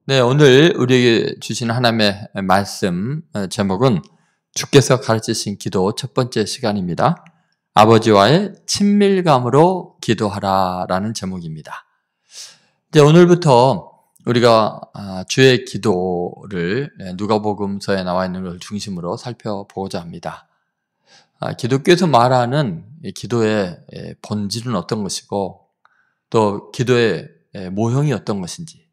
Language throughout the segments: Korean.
네, 오늘 우리에게 주신 하나님의 말씀 제목은 주께서 가르치신 기도 첫 번째 시간입니다. 아버지와의 친밀감으로 기도하라라는 제목입니다. 이제 오늘부터 우리가 주의 기도를 누가복음서에 나와 있는 것을 중심으로 살펴보고자 합니다. 기독교에서 말하는 기도의 본질은 어떤 것이고 또 기도의 모형이 어떤 것인지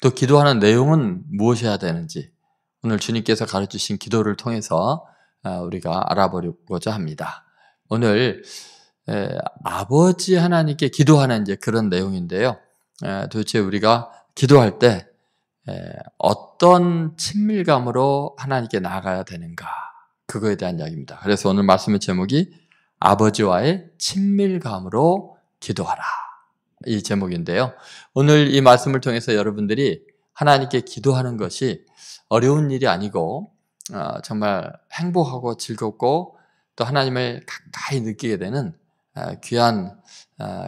또 기도하는 내용은 무엇이어야 되는지 오늘 주님께서 가르치신 기도를 통해서 우리가 알아보고자 합니다. 오늘 아버지 하나님께 기도하는 이제 그런 내용인데요. 도대체 우리가 기도할 때 어떤 친밀감으로 하나님께 나아가야 되는가, 그거에 대한 이야기입니다. 그래서 오늘 말씀의 제목이 아버지와의 친밀감으로 기도하라, 이 제목인데요. 오늘 이 말씀을 통해서 여러분들이 하나님께 기도하는 것이 어려운 일이 아니고 정말 행복하고 즐겁고 또 하나님을 가까이 느끼게 되는 귀한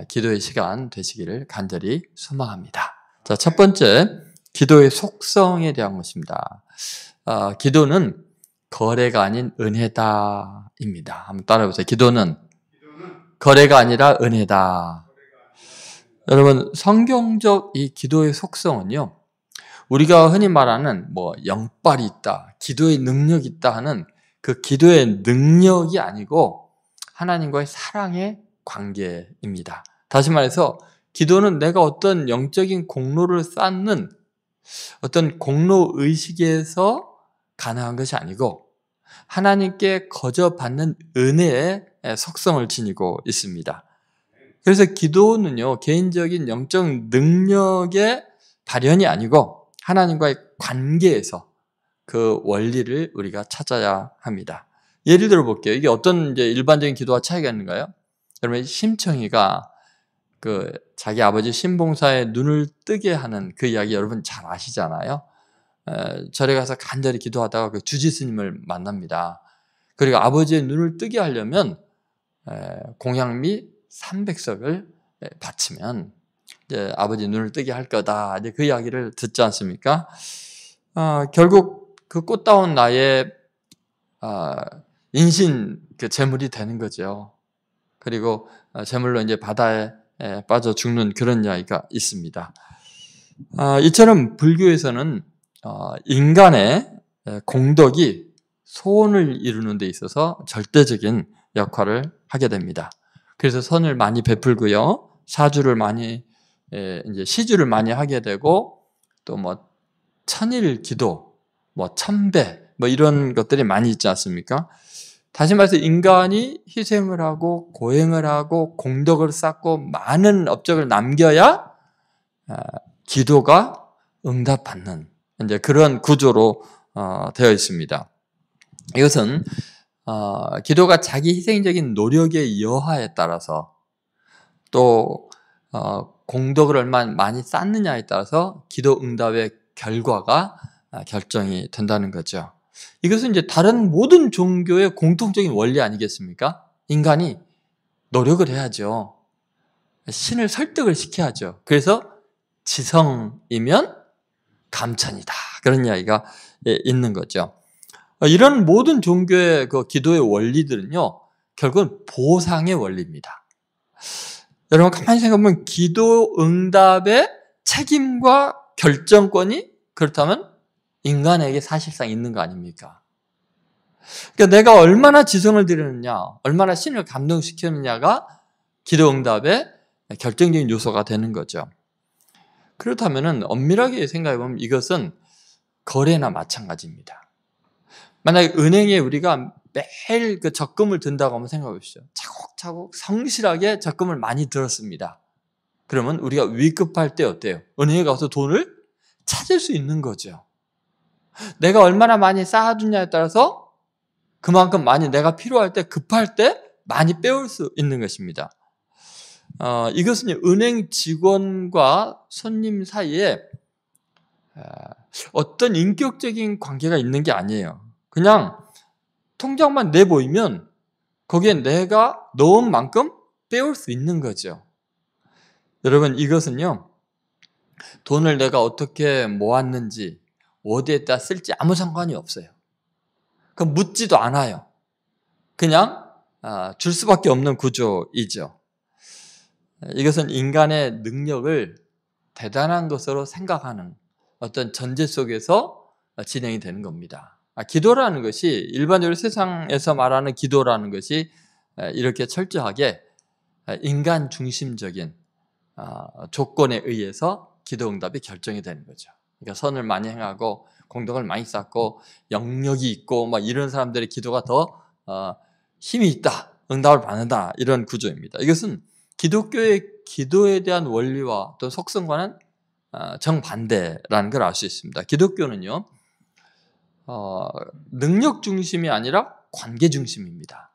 기도의 시간 되시기를 간절히 소망합니다. 자, 첫 번째, 기도의 속성에 대한 것입니다. 기도는 거래가 아닌 은혜다입니다. 한번 따라해보세요. 기도는 거래가 아니라 은혜다. 여러분, 성경적 이 기도의 속성은요, 우리가 흔히 말하는 영빨이 있다, 기도의 능력이 있다 하는 그 기도의 능력이 아니고 하나님과의 사랑의 관계입니다. 다시 말해서 기도는 내가 어떤 영적인 공로를 쌓는 어떤 공로 의식에서 가능한 것이 아니고 하나님께 거저 받는 은혜의 속성을 지니고 있습니다. 그래서 기도는요, 개인적인 영적 능력의 발현이 아니고 하나님과의 관계에서 그 원리를 우리가 찾아야 합니다. 예를 들어 볼게요. 이게 어떤 이제 일반적인 기도와 차이가 있는가요? 여러분, 심청이가 자기 아버지 신봉사의 눈을 뜨게 하는 그 이야기 여러분 잘 아시잖아요. 절에 가서 간절히 기도하다가 그 주지스님을 만납니다. 그리고 아버지의 눈을 뜨게 하려면 공양미 300석을 바치면 이제 아버지 눈을 뜨게 할 거다, 이제 그 이야기를 듣지 않습니까? 결국 그 꽃다운 나의 인신 제물이 되는 거죠. 그리고 제물로 이제 바다에 빠져 죽는 그런 이야기가 있습니다. 이처럼 불교에서는 인간의 공덕이 소원을 이루는 데 있어서 절대적인 역할을 하게 됩니다. 그래서 선을 많이 베풀고요, 사주를 많이 이제 시주를 많이 하게 되고 또 천일 기도, 천배 이런 것들이 많이 있지 않습니까? 다시 말해서 인간이 희생을 하고 고행을 하고 공덕을 쌓고 많은 업적을 남겨야 기도가 응답받는 이제 그런 구조로 되어 있습니다. 이것은 기도가 자기 희생적인 노력의 여하에 따라서 또 공덕을 얼마나 많이 쌓느냐에 따라서 기도 응답의 결과가 결정이 된다는 거죠. 이것은 이제 다른 모든 종교의 공통적인 원리 아니겠습니까? 인간이 노력을 해야죠. 신을 설득을 시켜야죠. 그래서 지성이면 감천이다, 그런 이야기가 있는 거죠. 이런 모든 종교의 그 기도의 원리들은요, 결국은 보상의 원리입니다. 여러분 가만히 생각해보면 기도 응답의 책임과 결정권이 그렇다면 인간에게 사실상 있는 거 아닙니까? 그러니까 내가 얼마나 지성을 들이느냐, 얼마나 신을 감동시키느냐가 기도 응답의 결정적인 요소가 되는 거죠. 그렇다면 엄밀하게 생각해보면 이것은 거래나 마찬가지입니다. 만약에 은행에 우리가 매일 그 적금을 든다고 한번 생각해 보십시오. 차곡차곡 성실하게 적금을 많이 들었습니다. 그러면 우리가 위급할 때 어때요? 은행에 가서 돈을 찾을 수 있는 거죠. 내가 얼마나 많이 쌓아두냐에 따라서 그만큼 많이 내가 필요할 때, 급할 때 많이 빼올 수 있는 것입니다. 이것은 은행 직원과 손님 사이에 어떤 인격적인 관계가 있는 게 아니에요. 그냥 통장만 내보이면 거기에 내가 넣은 만큼 빼올 수 있는 거죠. 여러분, 이것은요, 돈을 내가 어떻게 모았는지, 어디에다 쓸지 아무 상관이 없어요. 그럼 묻지도 않아요. 그냥 줄 수밖에 없는 구조이죠. 이것은 인간의 능력을 대단한 것으로 생각하는 어떤 전제 속에서 진행이 되는 겁니다. 기도라는 것이 일반적으로 세상에서 말하는 기도라는 것이 이렇게 철저하게 인간 중심적인 조건에 의해서 기도 응답이 결정이 되는 거죠. 그러니까 선을 많이 행하고 공덕을 많이 쌓고 영역이 있고 막 이런 사람들의 기도가 더 힘이 있다, 응답을 받는다, 이런 구조입니다. 이것은 기독교의 기도에 대한 원리와 또 속성과는 정반대라는 걸 알 수 있습니다. 기독교는요, 능력 중심이 아니라 관계 중심입니다.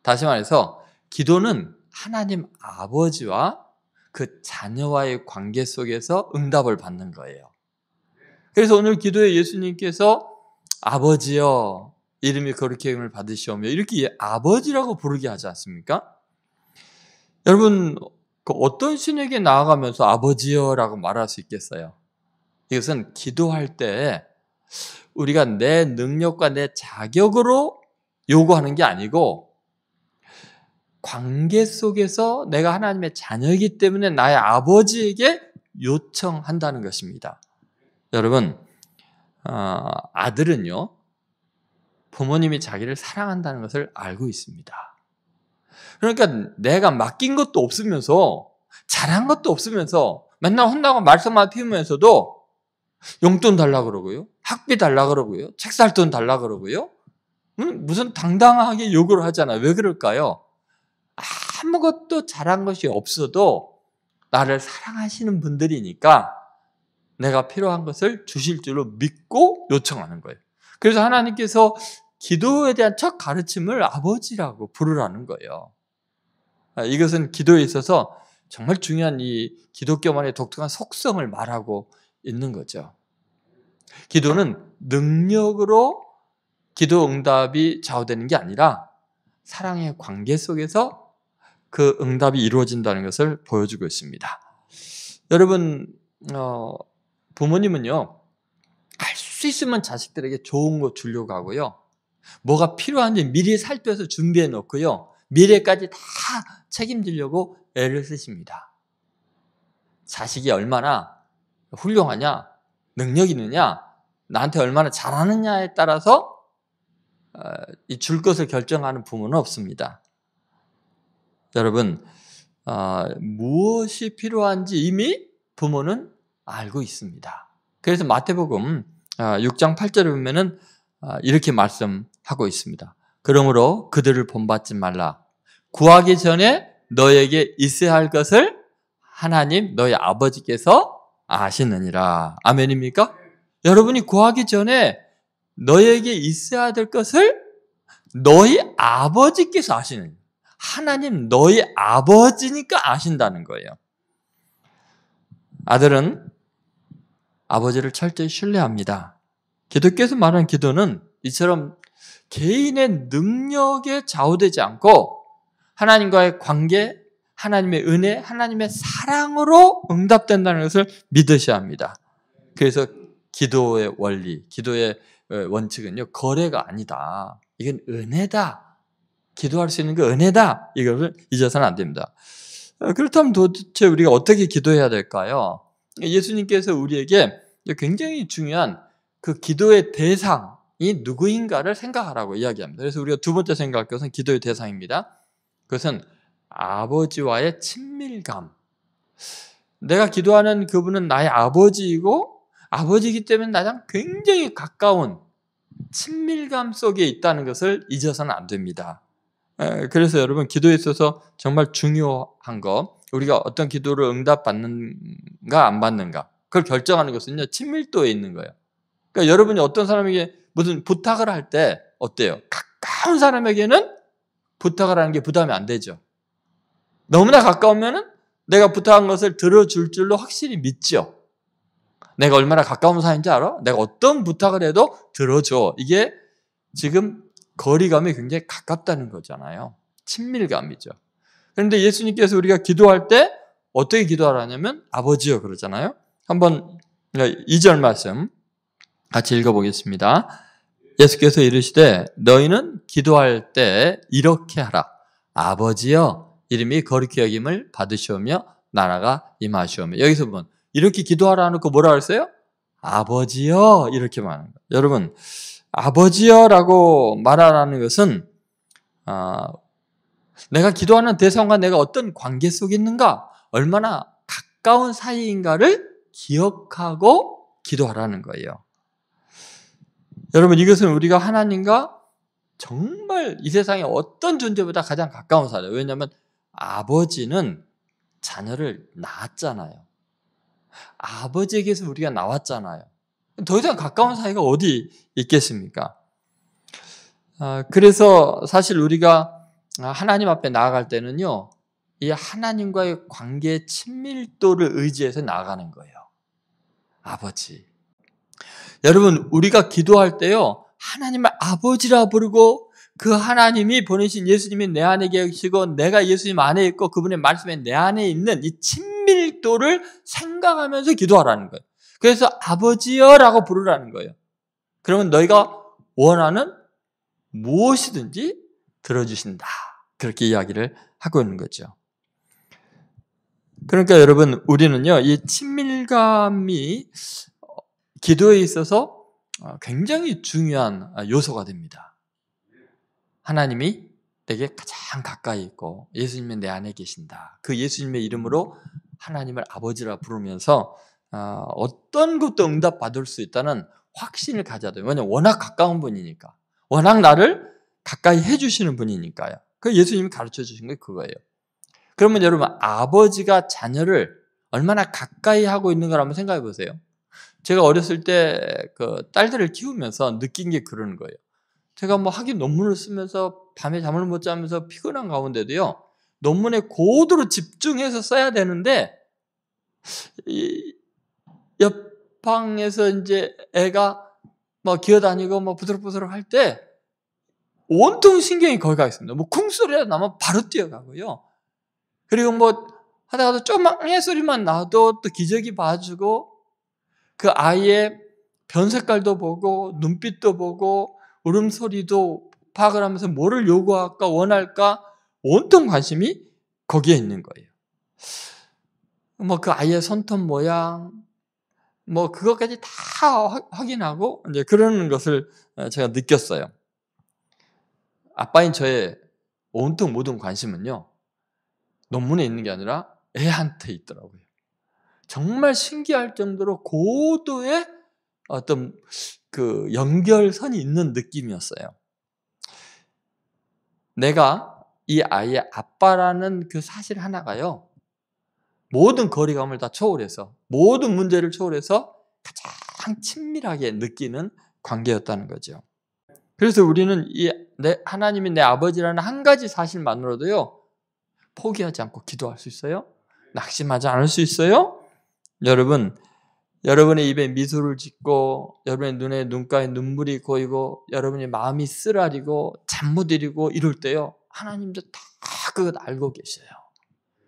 다시 말해서 기도는 하나님 아버지와 그 자녀와의 관계 속에서 응답을 받는 거예요. 그래서 오늘 기도에 예수님께서 아버지여, 이름이 거룩히 여김을 받으시오며, 이렇게 아버지라고 부르게 하지 않습니까? 여러분, 어떤 신에게 나아가면서 아버지여라고 말할 수 있겠어요? 이것은 기도할 때 우리가 내 능력과 내 자격으로 요구하는 게 아니고, 관계 속에서 내가 하나님의 자녀이기 때문에 나의 아버지에게 요청한다는 것입니다. 여러분, 아들은요, 부모님이 자기를 사랑한다는 것을 알고 있습니다. 그러니까 내가 맡긴 것도 없으면서, 잘한 것도 없으면서, 맨날 혼나고 말썽만 피우면서도 용돈 달라 그러고요, 학비 달라 그러고요, 책 살 돈 달라 그러고요, 무슨 당당하게 요구를 하잖아요. 왜 그럴까요? 아무것도 잘한 것이 없어도 나를 사랑하시는 분들이니까 내가 필요한 것을 주실 줄로 믿고 요청하는 거예요. 그래서 하나님께서 기도에 대한 첫 가르침을 아버지라고 부르라는 거예요. 이것은 기도에 있어서 정말 중요한 이 기독교만의 독특한 속성을 말하고 있는 거죠. 기도는 능력으로 기도 응답이 좌우되는 게 아니라 사랑의 관계 속에서 그 응답이 이루어진다는 것을 보여주고 있습니다. 여러분, 부모님은요, 할 수 있으면 자식들에게 좋은 거 주려고 하고요, 뭐가 필요한지 미리 살펴서 준비해 놓고요, 미래까지 다 책임지려고 애를 쓰십니다. 자식이 얼마나 훌륭하냐, 능력 있느냐, 나한테 얼마나 잘하느냐에 따라서 이 줄 것을 결정하는 부모는 없습니다. 여러분, 무엇이 필요한지 이미 부모는 알고 있습니다. 그래서 마태복음 6장 8절에 보면은 이렇게 말씀하고 있습니다. 그러므로 그들을 본받지 말라. 구하기 전에 너에게 있어야 할 것을 하나님 너희 아버지께서 아시느니라. 아멘입니까? 여러분이 구하기 전에 너에게 있어야 될 것을 너희 아버지께서 아시느니라. 하나님 너희 아버지니까 아신다는 거예요. 아들은 아버지를 철저히 신뢰합니다. 기독교에서 말하는 기도는 이처럼 개인의 능력에 좌우되지 않고 하나님과의 관계, 하나님의 은혜, 하나님의 사랑으로 응답된다는 것을 믿으셔야 합니다. 그래서 기도의 원리, 기도의 원칙은요, 거래가 아니다. 이건 은혜다. 기도할 수 있는 게 은혜다. 이것을 잊어서는 안 됩니다. 그렇다면 도대체 우리가 어떻게 기도해야 될까요? 예수님께서 우리에게 굉장히 중요한 그 기도의 대상이 누구인가를 생각하라고 이야기합니다. 그래서 우리가 두 번째 생각할 것은 기도의 대상입니다. 그것은 아버지와의 친밀감. 내가 기도하는 그분은 나의 아버지이고 아버지이기 때문에 나랑 굉장히 가까운 친밀감 속에 있다는 것을 잊어서는 안 됩니다. 그래서 여러분, 기도에 있어서 정말 중요한 거, 우리가 어떤 기도를 응답받는가 안 받는가, 그걸 결정하는 것은요, 친밀도에 있는 거예요. 그러니까 여러분이 어떤 사람에게 무슨 부탁을 할 때 어때요? 가까운 사람에게는 부탁을 하는 게 부담이 안 되죠. 너무나 가까우면은 내가 부탁한 것을 들어줄 줄로 확실히 믿죠. 내가 얼마나 가까운 사이인지 알아? 내가 어떤 부탁을 해도 들어줘. 이게 지금 거리감이 굉장히 가깝다는 거잖아요. 친밀감이죠. 그런데 예수님께서 우리가 기도할 때 어떻게 기도하라냐면 아버지요 그러잖아요. 한번 2절 말씀 같이 읽어보겠습니다. 예수께서 이르시되 너희는 기도할 때 이렇게 하라. 아버지여 이름이 거룩히 여김을 받으시오며 나라가 임하시오며. 여기서 보면 이렇게 기도하라 하놓고 뭐라 그랬어요? 아버지여 이렇게 말하는 거예요. 여러분 아버지여라고 말하라는 것은 내가 기도하는 대상과 내가 어떤 관계 속에 있는가, 얼마나 가까운 사이인가를 기억하고 기도하라는 거예요. 여러분 이것은 우리가 하나님과 정말 이 세상의 어떤 존재보다 가장 가까운 사이예요. 왜냐하면 아버지는 자녀를 낳았잖아요. 아버지에게서 우리가 나왔잖아요. 더 이상 가까운 사이가 어디 있겠습니까? 그래서 사실 우리가 하나님 앞에 나아갈 때는요, 이 하나님과의 관계의 친밀도를 의지해서 나아가는 거예요. 아버지. 여러분, 우리가 기도할 때요, 하나님을 아버지라 부르고 그 하나님이 보내신 예수님이 내 안에 계시고 내가 예수님 안에 있고 그분의 말씀에 내 안에 있는 이 친밀도를 생각하면서 기도하라는 거예요. 그래서 아버지여라고 부르라는 거예요. 그러면 너희가 원하는 무엇이든지 들어주신다. 그렇게 이야기를 하고 있는 거죠. 그러니까 여러분 우리는요, 이 친밀감이 기도에 있어서 굉장히 중요한 요소가 됩니다. 하나님이 내게 가장 가까이 있고 예수님이 내 안에 계신다. 그 예수님의 이름으로 하나님을 아버지라 부르면서 어떤 것도 응답받을 수 있다는 확신을 가져야 돼요. 왜냐하면 워낙 가까운 분이니까. 워낙 나를 가까이 해주시는 분이니까요. 그 예수님이 가르쳐 주신 게 그거예요. 그러면 여러분 아버지가 자녀를 얼마나 가까이 하고 있는 걸 한번 생각해 보세요. 제가 어렸을 때 그 딸들을 키우면서 느낀 게 그러는 거예요. 제가 뭐 학위 논문을 쓰면서 밤에 잠을 못 자면서 피곤한 가운데도요, 논문에 고도로 집중해서 써야 되는데, 이 옆방에서 이제 애가 뭐 기어다니고 뭐 부스럭부스럭 할 때 온통 신경이 거기 가 있습니다. 뭐 쿵소리가 나면 바로 뛰어가고요. 그리고 뭐 하다가도 조그만 소리만 나도 또 기저귀 봐주고 그 아이의 변 색깔도 보고 눈빛도 보고 울음소리도 파악을 하면서 뭐를 요구할까 원할까 온통 관심이 거기에 있는 거예요. 뭐 그 아이의 손톱 모양 뭐 그것까지 다 확인하고 이제 그러는 것을 제가 느꼈어요. 아빠인 저의 온통 모든 관심은요, 논문에 있는 게 아니라 애한테 있더라고요. 정말 신기할 정도로 고도의 어떤 그 연결선이 있는 느낌이었어요. 내가 이 아이의 아빠라는 그 사실 하나가요, 모든 거리감을 다 초월해서, 모든 문제를 초월해서 가장 친밀하게 느끼는 관계였다는 거죠. 그래서 우리는 하나님이 내 아버지라는 한 가지 사실만으로도요, 포기하지 않고 기도할 수 있어요? 낙심하지 않을 수 있어요? 여러분, 여러분의 입에 미소를 짓고 여러분의 눈에 눈가에 눈물이 고이고 여러분의 마음이 쓰라리고 잠 못 이루고 이럴 때요, 하나님도 다 그것 알고 계셔요.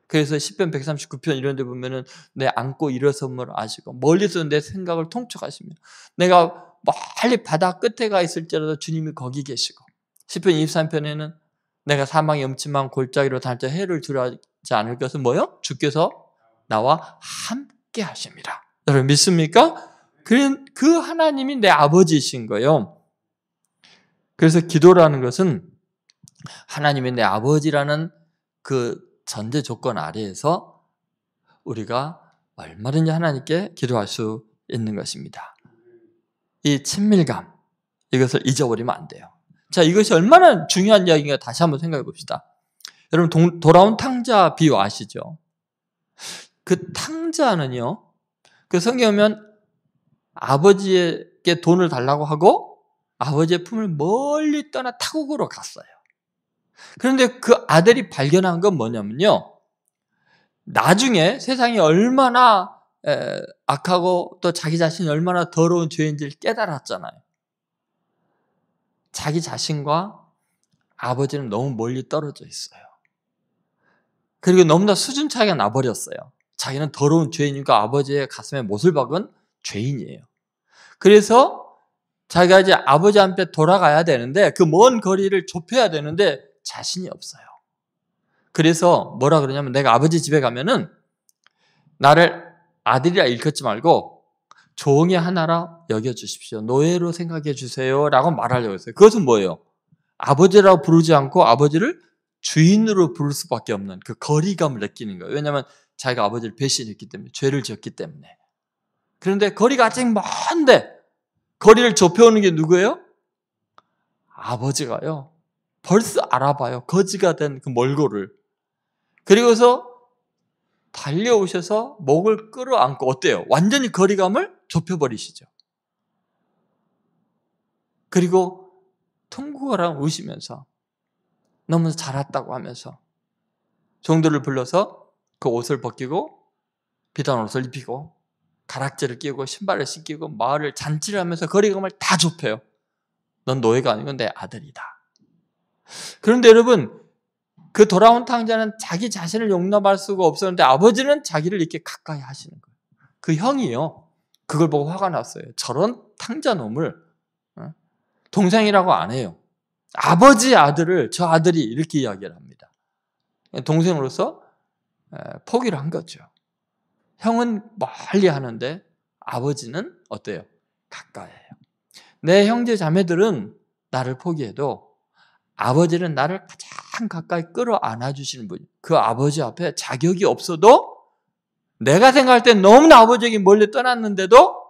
그래서 시편 139편 이런 데 보면은 내 안고 일어섬을 아시고 멀리서 내 생각을 통촉하시며 내가 멀리 바다 끝에 가 있을지라도 주님이 거기 계시고, 시편 23편에는 내가 사망의 음침한 골짜기로 다닐 해를 두려워하지 않을 것은 뭐요? 주께서 나와 함께 하십니다. 여러분 믿습니까? 그 하나님이 내 아버지이신 거예요. 그래서 기도라는 것은 하나님이 내 아버지라는 그 전제 조건 아래에서 우리가 얼마든지 하나님께 기도할 수 있는 것입니다. 이 친밀감, 이것을 잊어버리면 안 돼요. 자, 이것이 얼마나 중요한 이야기인가 다시 한번 생각해 봅시다. 여러분 돌아온 탕자 비유 아시죠? 그 탕자는요, 그 성경에 보면 아버지에게 돈을 달라고 하고 아버지의 품을 멀리 떠나 타국으로 갔어요. 그런데 그 아들이 발견한 건 뭐냐면요, 나중에 세상이 얼마나 악하고 또 자기 자신이 얼마나 더러운 죄인지를 깨달았잖아요. 자기 자신과 아버지는 너무 멀리 떨어져 있어요. 그리고 너무나 수준 차이가 나버렸어요. 자기는 더러운 죄인이니까 아버지의 가슴에 못을 박은 죄인이에요. 그래서 자기가 이제 아버지한테 돌아가야 되는데 그 먼 거리를 좁혀야 되는데 자신이 없어요. 그래서 뭐라 그러냐면 내가 아버지 집에 가면은 나를 아들이라 일컫지 말고 종이 하나라 여겨주십시오. 노예로 생각해 주세요. 라고 말하려고 했어요. 그것은 뭐예요? 아버지라고 부르지 않고 아버지를 주인으로 부를 수밖에 없는 그 거리감을 느끼는 거예요. 왜냐하면 자기가 아버지를 배신했기 때문에, 죄를 지었기 때문에. 그런데 거리가 아직 먼데 거리를 좁혀오는 게 누구예요? 아버지가요. 벌써 알아봐요. 거지가 된 그 몰골을. 그리고서 달려오셔서 목을 끌어안고 어때요? 완전히 거리감을 좁혀버리시죠. 그리고 통곡하라 우시면서 너무 잘했다고 하면서 종들을 불러서 그 옷을 벗기고 비단 옷을 입히고 가락지를 끼우고 신발을 씻기고 마을을 잔치를 하면서 거리감을 다 좁혀요. 넌 노예가 아니고 내 아들이다. 그런데 여러분, 그 돌아온 탕자는 자기 자신을 용납할 수가 없었는데 아버지는 자기를 이렇게 가까이 하시는 거예요. 그 형이요. 그걸 보고 화가 났어요. 저런 탕자놈을 동생이라고 안 해요. 아버지의 아들을 저 아들이 이렇게 이야기를 합니다. 동생으로서 포기를 한 거죠. 형은 멀리 하는데 아버지는 어때요? 가까이 해요. 내 형제 자매들은 나를 포기해도 아버지는 나를 가장 가까이 끌어안아 주시는 분이에요. 그 아버지 앞에 자격이 없어도 내가 생각할 때 너무나 아버지에게 멀리 떠났는데도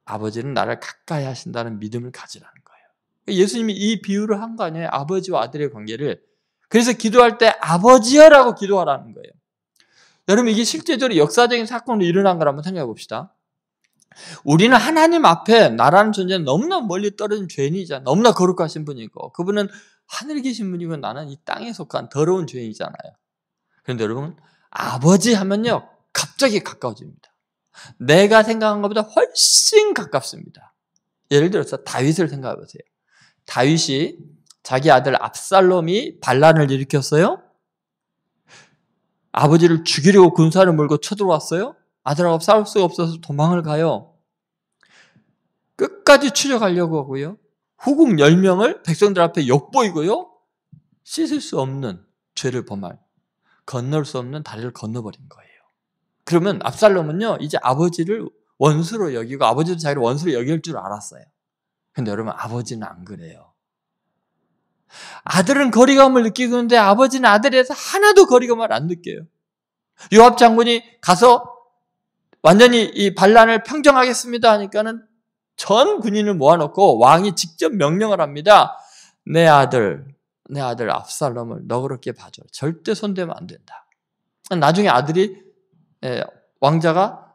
아버지는 나를 가까이 하신다는 믿음을 가지라는 거예요. 예수님이 이 비유를 한 거 아니에요. 아버지와 아들의 관계를. 그래서 기도할 때 아버지여라고 기도하라는 거예요. 여러분, 이게 실제적으로 역사적인 사건으로 일어난 걸 한번 생각해 봅시다. 우리는 하나님 앞에 나라는 존재는 너무나 멀리 떨어진 죄인이잖아요. 너무나 거룩하신 분이고 그분은 하늘에 계신 분이고 나는 이 땅에 속한 더러운 죄인이잖아요. 그런데 여러분, 아버지 하면요 갑자기 가까워집니다. 내가 생각한 것보다 훨씬 가깝습니다. 예를 들어서 다윗을 생각해 보세요. 다윗이 자기 아들 압살롬이 반란을 일으켰어요. 아버지를 죽이려고 군사를 몰고 쳐들어왔어요. 아들하고 싸울 수가 없어서 도망을 가요. 끝까지 추적하려고 하고요. 후궁 10명을 백성들 앞에 욕보이고요. 씻을 수 없는 죄를 범할, 건널 수 없는 다리를 건너버린 거예요. 그러면 압살롬은요, 이제 아버지를 원수로 여기고 아버지도 자기를 원수로 여길 줄 알았어요. 근데 여러분, 아버지는 안 그래요. 아들은 거리감을 느끼고 있는데 아버지는 아들에서 하나도 거리감을 안 느껴요. 요압 장군이 가서 완전히 이 반란을 평정하겠습니다 하니까는 전 군인을 모아놓고 왕이 직접 명령을 합니다. 내 아들 압살롬을 너그럽게 봐줘. 절대 손대면 안 된다. 나중에 아들이 왕자가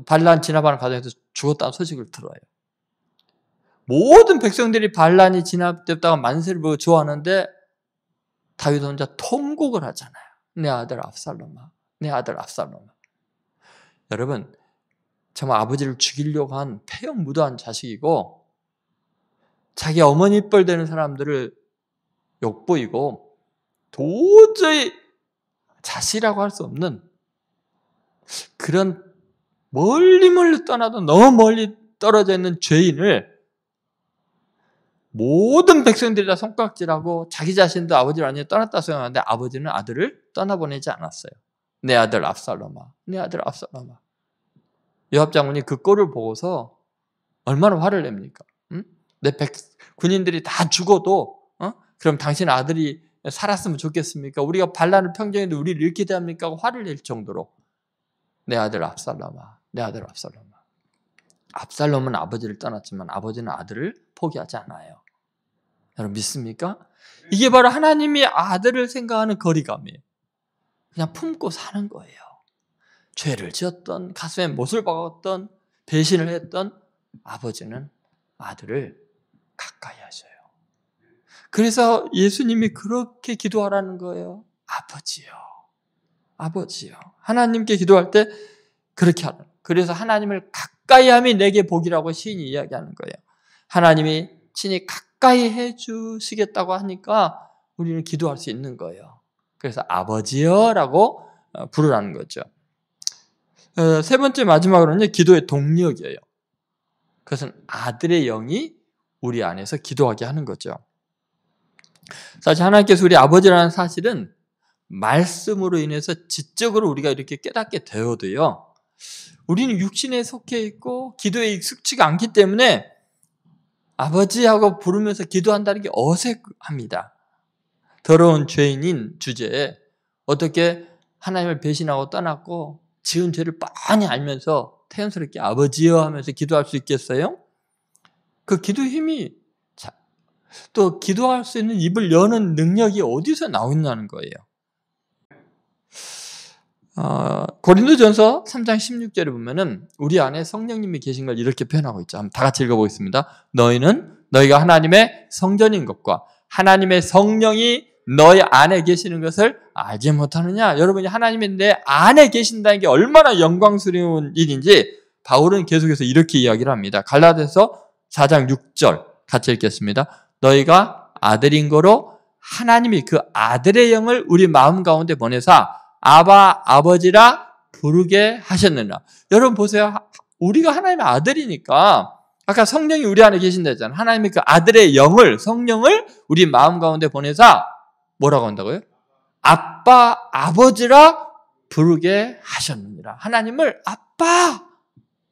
반란 진압하는 과정에서 죽었다는 소식을 들어요. 모든 백성들이 반란이 진압됐다가 만세를 보고 좋아하는데 다윗 혼자 통곡을 하잖아요. 내 아들 압살롬아, 내 아들 압살롬아. 여러분, 정말 아버지를 죽이려고 한 폐역 무도한 자식이고 자기 어머니 뻘 되는 사람들을 욕보이고 도저히 자식이라고 할 수 없는 그런 멀리 떠나도 너무 멀리 떨어져 있는 죄인을 모든 백성들이 다 손깍질하고 자기 자신도 아버지를 완전히 떠났다 생각하는데 아버지는 아들을 떠나보내지 않았어요. 내 아들 압살롬아, 내 아들 압살롬아. 요압 장군이 그 꼴을 보고서 얼마나 화를 냅니까? 응? 군인들이 다 죽어도 그럼 당신 아들이 살았으면 좋겠습니까? 우리가 반란을 평정했는데 우리를 이렇게 대합니까? 하고 화를 낼 정도로 내 아들 압살롬아, 내 아들 압살롬아. 압살롬은 아버지를 떠났지만 아버지는 아들을 포기하지 않아요. 여러분 믿습니까? 이게 바로 하나님이 아들을 생각하는 거리감이에요. 그냥 품고 사는 거예요. 죄를 지었던, 가슴에 못을 박았던, 배신을 했던 아버지는 아들을 가까이 하셔요. 그래서 예수님이 그렇게 기도하라는 거예요. 아버지요. 아버지요. 하나님께 기도할 때 그렇게 하는. 그래서 하나님을 가까이 함이 내게 복이라고 시인이 이야기하는 거예요. 하나님이 친히 가까이 해주시겠다고 하니까 우리는 기도할 수 있는 거예요. 그래서 아버지요 라고 부르라는 거죠. 세 번째 마지막으로는 기도의 동력이에요. 그것은 아들의 영이 우리 안에서 기도하게 하는 거죠. 사실 하나님께서 우리 아버지라는 사실은 말씀으로 인해서 지적으로 우리가 이렇게 깨닫게 되어도요, 우리는 육신에 속해 있고 기도에 익숙치가 않기 때문에 아버지하고 부르면서 기도한다는 게 어색합니다. 더러운 죄인인 주제에 어떻게 하나님을 배신하고 떠났고 지은 죄를 뻔히 알면서 태연스럽게 아버지여 하면서 기도할 수 있겠어요? 그 기도의 힘이, 또 기도할 수 있는 입을 여는 능력이 어디서 나오냐는 거예요. 고린도전서 3장 16절에 보면은 우리 안에 성령님이 계신 걸 이렇게 표현하고 있죠. 한번 다 같이 읽어보겠습니다. 너희가 하나님의 성전인 것과 하나님의 성령이 너희 안에 계시는 것을 알지 못하느냐? 여러분이 하나님이 내 안에 계신다는 게 얼마나 영광스러운 일인지 바울은 계속해서 이렇게 이야기를 합니다. 갈라디아서 4장 6절 같이 읽겠습니다. 너희가 아들인 거로 하나님이 그 아들의 영을 우리 마음 가운데 보내사 아바 아버지라 부르게 하셨느냐. 여러분 보세요. 우리가 하나님의 아들이니까 아까 성령이 우리 안에 계신다 했잖아요. 하나님이 그 아들의 영을, 성령을 우리 마음 가운데 보내사 뭐라고 한다고요? 아빠 아버지라 부르게 하셨느니라. 하나님을 아빠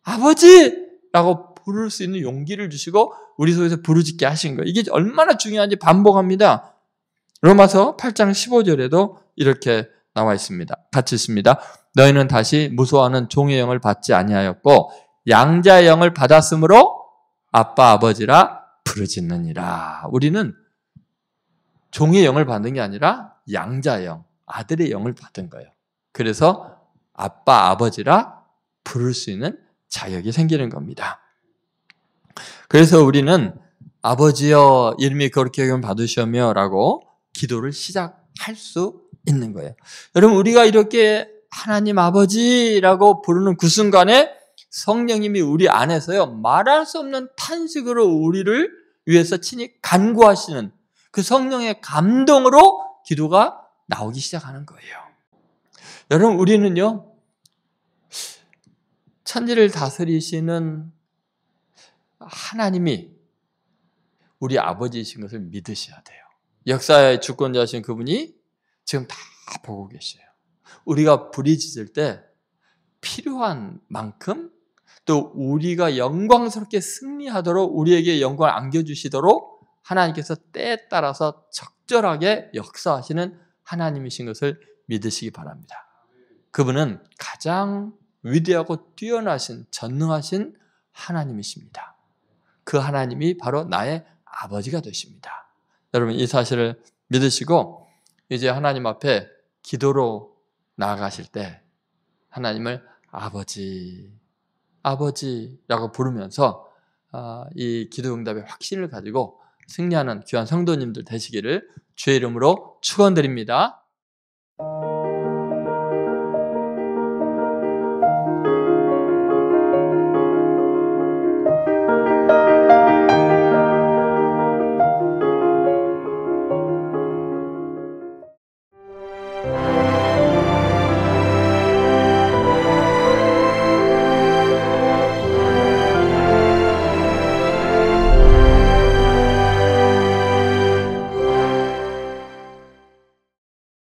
아버지라고 부를 수 있는 용기를 주시고 우리 속에서 부르짖게 하신 거예요. 이게 얼마나 중요한지 반복합니다. 로마서 8장 15절에도 이렇게 나와 있습니다. 같이 있습니다. 너희는 다시 무소하는 종의 영을 받지 아니하였고 양자의 영을 받았으므로 아빠 아버지라 부르짖느니라. 우리는 종의 영을 받는 게 아니라 양자의 영, 아들의 영을 받은 거예요. 그래서 아빠 아버지라 부를 수 있는 자격이 생기는 겁니다. 그래서 우리는 아버지여 이름이 거룩히 여김을 받으시오며 라고 기도를 시작할 수 있는 거예요. 여러분 우리가 이렇게 하나님 아버지라고 부르는 그 순간에 성령님이 우리 안에서요 말할 수 없는 탄식으로 우리를 위해서 친히 간구하시는 그 성령의 감동으로 기도가 나오기 시작하는 거예요. 여러분 우리는요 천지를 다스리시는 하나님이 우리 아버지이신 것을 믿으셔야 돼요. 역사의 주권자신 그분이 지금 다 보고 계셔요. 우리가 부르짖을 때 필요한 만큼 또 우리가 영광스럽게 승리하도록 우리에게 영광을 안겨주시도록 하나님께서 때에 따라서 적절하게 역사하시는 하나님이신 것을 믿으시기 바랍니다. 그분은 가장 위대하고 뛰어나신 전능하신 하나님이십니다. 그 하나님이 바로 나의 아버지가 되십니다. 여러분 이 사실을 믿으시고 이제 하나님 앞에 기도로 나아가실 때 하나님을 아버지라고 부르면서 이 기도 응답의 확신을 가지고 승리하는 귀한 성도님들 되시기를 주의 이름으로 축원드립니다.